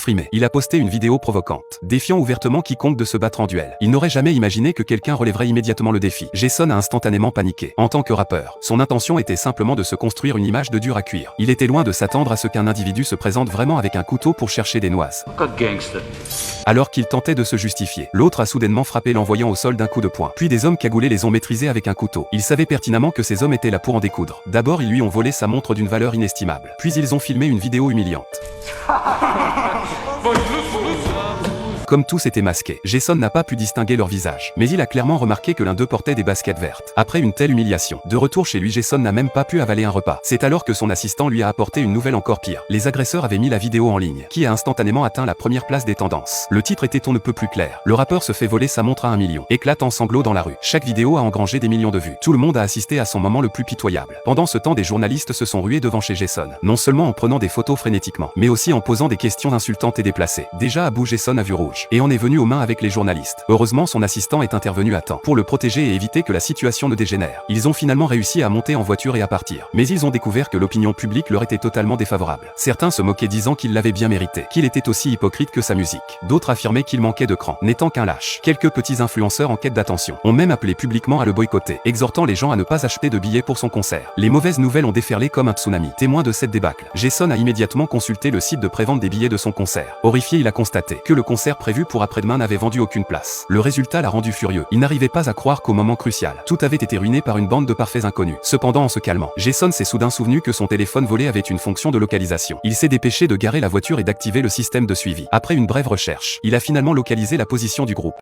exprimé. Il a posté une vidéo provocante, défiant ouvertement quiconque de se battre en duel. Il n'aurait jamais imaginé que quelqu'un relèverait immédiatement le défi. Jason a instantanément paniqué. En tant que rappeur, son intention était simplement de se construire une image de dur à cuire. Il était loin de s'attendre à ce qu'un individu se présente vraiment avec un couteau pour chercher des noises. Alors qu'il tentait de se justifier, l'autre a soudainement frappé l'envoyant au sol d'un coup de poing. Puis des hommes cagoulés les ont maîtrisés avec un couteau. Il savait pertinemment que ces hommes étaient là pour en découdre. D'abord, ils lui ont volé sa montre d'une valeur inestimable. Puis ils ont filmé une vidéo humiliante. Comme tous étaient masqués, Jason n'a pas pu distinguer leur visage. Mais il a clairement remarqué que l'un d'eux portait des baskets vertes. Après une telle humiliation, de retour chez lui, Jason n'a même pas pu avaler un repas. C'est alors que son assistant lui a apporté une nouvelle encore pire. Les agresseurs avaient mis la vidéo en ligne, qui a instantanément atteint la première place des tendances. Le titre était on ne peut plus clair. Le rappeur se fait voler sa montre à 1 million. Éclate en sanglots dans la rue. Chaque vidéo a engrangé des millions de vues. Tout le monde a assisté à son moment le plus pitoyable. Pendant ce temps, des journalistes se sont rués devant chez Jason. Non seulement en prenant des photos frénétiquement, mais aussi en posant des questions insultantes et déplacées. Déjà à bout, Jason a vu rouge. Et en est venu aux mains avec les journalistes. Heureusement, son assistant est intervenu à temps pour le protéger et éviter que la situation ne dégénère. Ils ont finalement réussi à monter en voiture et à partir. Mais ils ont découvert que l'opinion publique leur était totalement défavorable. Certains se moquaient disant qu'il l'avait bien mérité, qu'il était aussi hypocrite que sa musique. D'autres affirmaient qu'il manquait de cran, n'étant qu'un lâche. Quelques petits influenceurs en quête d'attention ont même appelé publiquement à le boycotter, exhortant les gens à ne pas acheter de billets pour son concert. Les mauvaises nouvelles ont déferlé comme un tsunami. Témoin de cette débâcle, Jason a immédiatement consulté le site de prévente des billets de son concert. Horrifié, il a constaté que le concert prévu pour après-demain n'avait vendu aucune place. Le résultat l'a rendu furieux. Il n'arrivait pas à croire qu'au moment crucial, tout avait été ruiné par une bande de parfaits inconnus. Cependant, en se calmant, Jason s'est soudain souvenu que son téléphone volé avait une fonction de localisation. Il s'est dépêché de garer la voiture et d'activer le système de suivi. Après une brève recherche, il a finalement localisé la position du groupe.